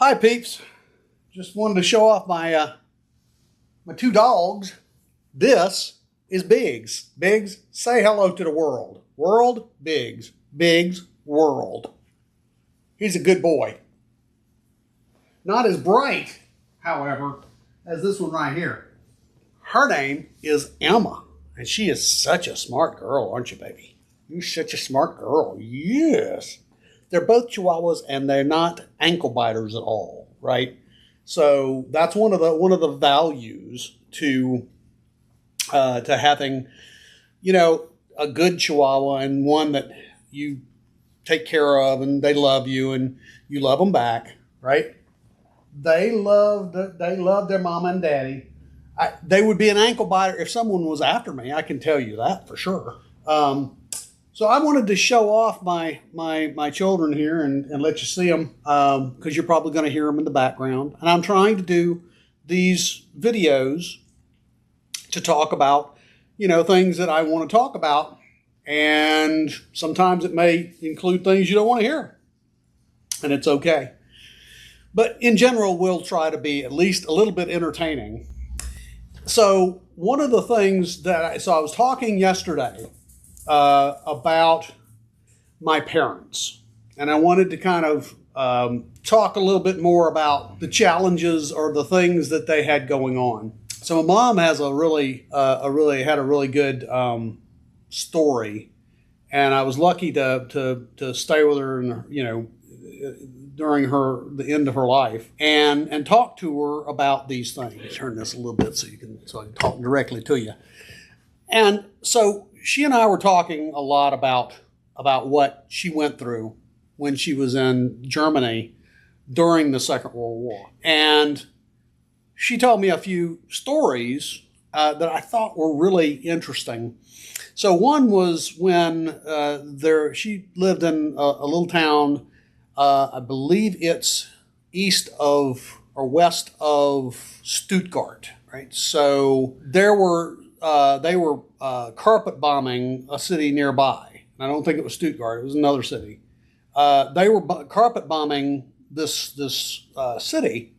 Hi peeps, just wanted to show off my two dogs. This is Biggs. Biggs, say hello to the world. World, Biggs. Biggs, world. He's a good boy. Not as bright, however, as this one right here. Her name is Emma, and she is such a smart girl, aren't you, baby? You're such a smart girl. Yes. They're both Chihuahuas, and they're not ankle biters at all, right? So that's one of the values to having, a good Chihuahua and one that you take care of and they love you and you love them back, right? They love their mama and daddy. They would be an ankle biter if someone was after me. I can tell you that for sure. So I wanted to show off my children here and let you see them because you're probably going to hear them in the background. And I'm trying to do these videos to talk about, things that I want to talk about. And sometimes it may include things you don't want to hear. And it's okay. But in general, we'll try to be at least a little bit entertaining. So one of the things I was talking yesterday about my parents. And I wanted to kind of talk a little bit more about the challenges or the things that they had going on. So my mom has had a really good story, and I was lucky to stay with her, during the end of her life, and talk to her about these things. Turn this a little bit so I can talk directly to you. And so she and I were talking a lot about what she went through when she was in Germany during the Second World War. And she told me a few stories that I thought were really interesting. So one was when she lived in a little town, I believe it's east of or west of Stuttgart, right? So they were carpet bombing a city nearby. I don't think it was Stuttgart. It was another city. They were carpet bombing this city,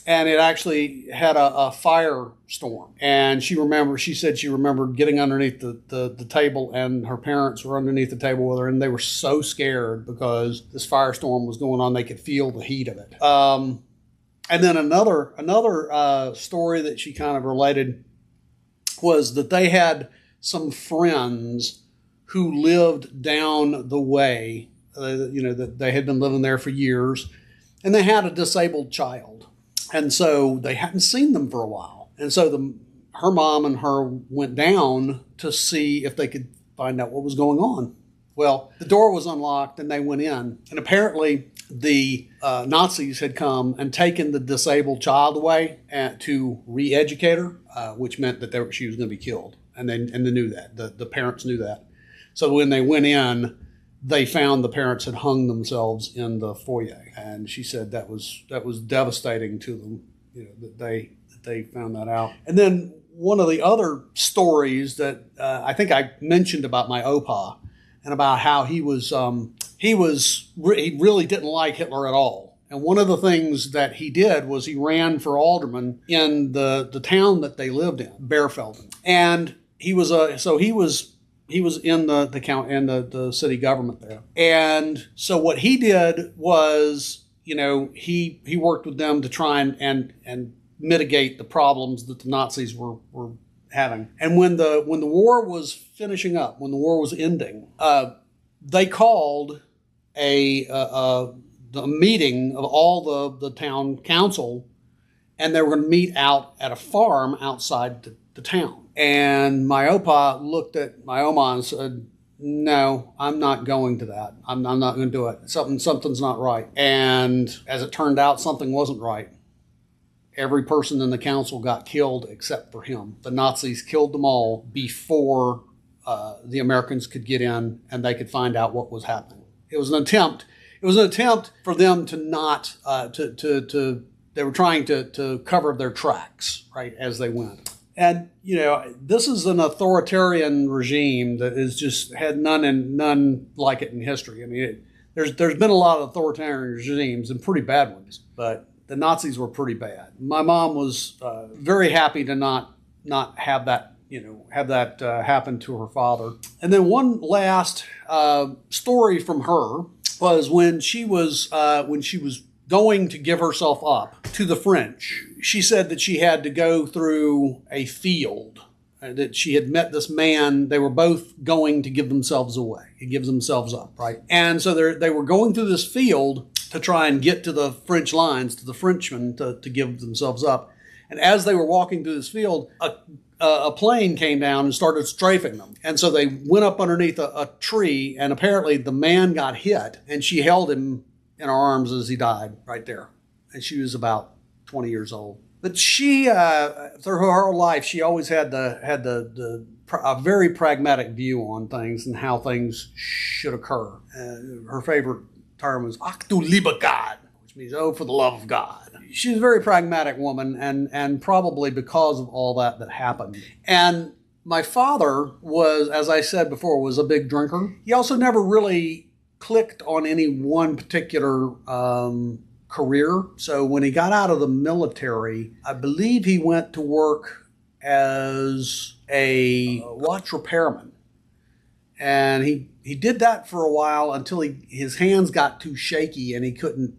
and it actually had a firestorm. And she said she remembered getting underneath the table, and her parents were underneath the table with her, and they were so scared because this firestorm was going on. They could feel the heat of it. And then another story that she kind of related was that they had some friends who lived down the way, that they had been living there for years, and they had a disabled child. And so they hadn't seen them for a while. And so her mom and her went down to see if they could find out what was going on. Well, the door was unlocked and they went in. And apparently the Nazis had come and taken the disabled child away to re-educate her, which meant that she was going to be killed. And they knew that. The parents knew that. So when they went in, they found the parents had hung themselves in the foyer. And she said that was devastating to them, that they found that out. And then one of the other stories that I think I mentioned about my opa and about how he really didn't like Hitler at all. And one of the things that he did was he ran for alderman in the town that they lived in, Bearfelden. And he was in the city government there. And so what he did was, he worked with them to try and mitigate the problems that the Nazis were having. And when the war was finishing up, when the war was ending, they called a meeting of all the town council, and they were going to meet out at a farm outside the town. And my opa looked at my oma and said, "No, I'm not going to that. I'm not going to do it. Something's not right." And as it turned out, something wasn't right. Every person in the council got killed except for him. The Nazis killed them all before the Americans could get in and they could find out what was happening. It was an attempt for them to not they were trying to cover their tracks, right, as they went. And, this is an authoritarian regime that is just had none like it in history. I mean, there's been a lot of authoritarian regimes and pretty bad ones, but the Nazis were pretty bad. My mom was very happy to not have that happen to her father. And then one last story from her was when she was going to give herself up to the French. She said that she had to go through a field, that she had met this man. They were both going to give themselves away. He gives themselves up, right? And so they were going through this field to try and get to the French lines, to the Frenchmen, to give themselves up. And as they were walking through this field, a plane came down and started strafing them. And so they went up underneath a tree, and apparently the man got hit, and she held him in her arms as he died right there. And she was about 20 years old. But she, through her whole life, she always had a very pragmatic view on things and how things should occur. Her favorite term was "Ach du lieber Gott," which means "Oh, for the love of God." She was a very pragmatic woman, and probably because of all that happened. And my father was, as I said before, was a big drinker. He also never really clicked on any one particular career. So when he got out of the military, I believe he went to work as a watch repairman. And he did that for a while until his hands got too shaky and he couldn't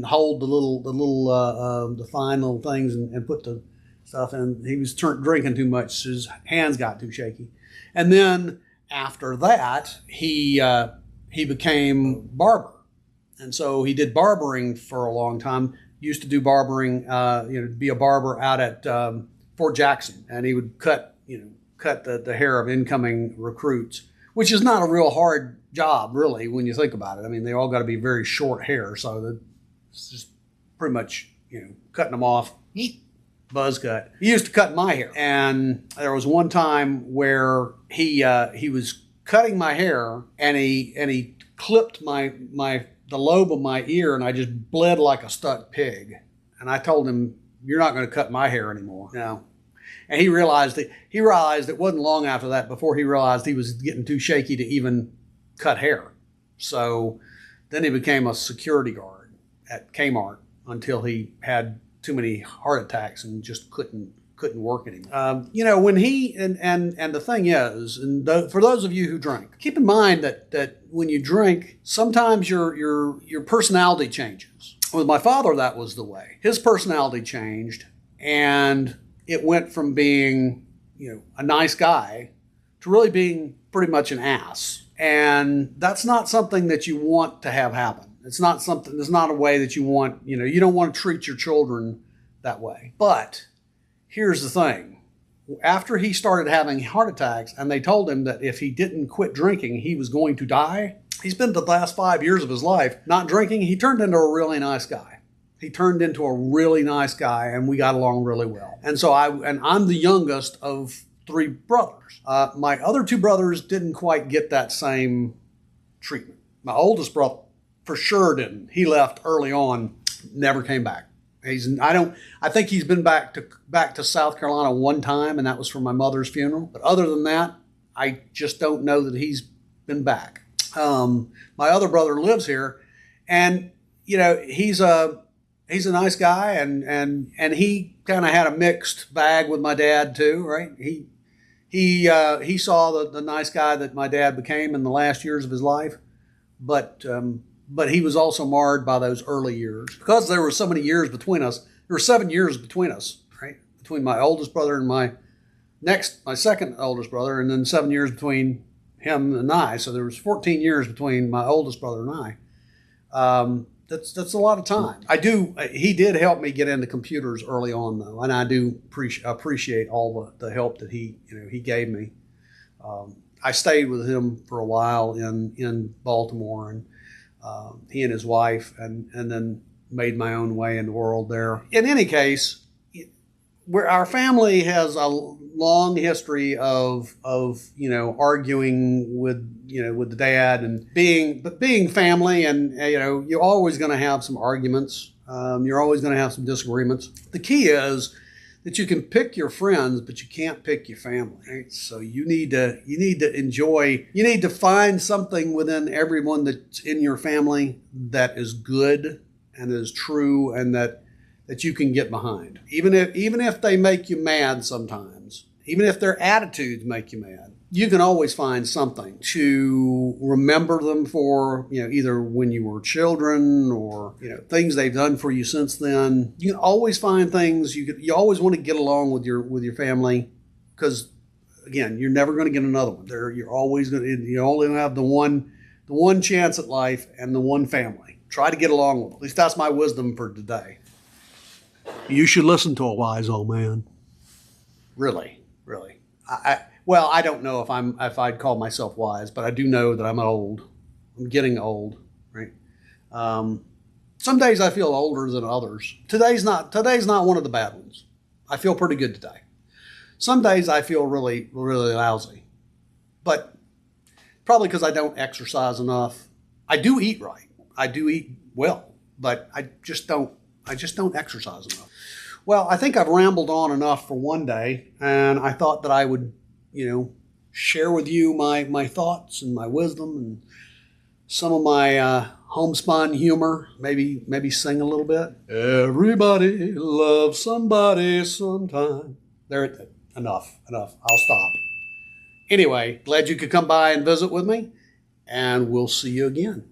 hold the fine little things and put the stuff in. He was drinking too much, so his hands got too shaky. And then after that, he became barber. And so he did barbering for a long time. Used to do barbering, be a barber out at Fort Jackson, and he would cut the hair of incoming recruits, which is not a real hard job, really, when you think about it. I mean, they all got to be very short hair, so it's just pretty much, cutting them off, buzz cut. He used to cut my hair, and there was one time where he was cutting my hair, and he clipped the lobe of my ear, and I just bled like a stuck pig. And I told him, "You're not going to cut my hair anymore." No. And he realized it wasn't long after that before he realized he was getting too shaky to even cut hair. So then he became a security guard at Kmart until he had too many heart attacks and just couldn't work anymore. When he and the thing is, for those of you who drink, keep in mind that when you drink, sometimes your personality changes. With my father, that was the way. His personality changed, and it went from being, a nice guy to really being pretty much an ass. And that's not something that you want to have happen. It's not a way that you want, you don't want to treat your children that way. But here's the thing. After he started having heart attacks and they told him that if he didn't quit drinking, he was going to die, he spent the last 5 years of his life not drinking. He turned into a really nice guy. And we got along really well. And so I'm the youngest of 3 brothers. My other 2 brothers didn't quite get that same treatment. My oldest brother for sure didn't. He left early on, never came back. I think he's been back to South Carolina one time, and that was for my mother's funeral. But other than that, I just don't know that he's been back. My other brother lives here, and he's a nice guy, and he kind of had a mixed bag with my dad too, right? He saw the nice guy that my dad became in the last years of his life, but he was also marred by those early years. Because there were so many years between us, there were 7 years between us, right? Between my oldest brother and my second oldest brother, and then 7 years between him and I. So there was 14 years between my oldest brother and I. That's a lot of time. He did help me get into computers early on, though, and I do appreciate all the help that he gave me. I stayed with him for a while in Baltimore, and he and his wife, and then made my own way in the world there. In any case, our family has a long history of arguing with the dad and being family, and you're always going to have some arguments. You're always going to have some disagreements. The key is that you can pick your friends, but you can't pick your family. Right? So you need to find something within everyone that's in your family that is good and is true and that you can get behind. Even if they make you mad sometimes, even if their attitudes make you mad, you can always find something to remember them for, either when you were children or, things they've done for you since then. You can always find things. You always want to get along with your family because, again, you're never going to get another one. You're always going to, you only have the one chance at life and the one family. Try to get along with them. At least that's my wisdom for today. You should listen to a wise old man. Really, really. Well, I don't know if I'd call myself wise, but I do know that I'm old. I'm getting old, right? Some days I feel older than others. Today's not one of the bad ones. I feel pretty good today. Some days I feel really, really lousy, but probably because I don't exercise enough. I do eat right. I do eat well, but I just don't exercise enough. Well, I think I've rambled on enough for one day, and I thought that I would, share with you my thoughts and my wisdom and some of my homespun humor. Maybe sing a little bit. Everybody loves somebody sometime. Enough. I'll stop. Anyway, glad you could come by and visit with me, and we'll see you again.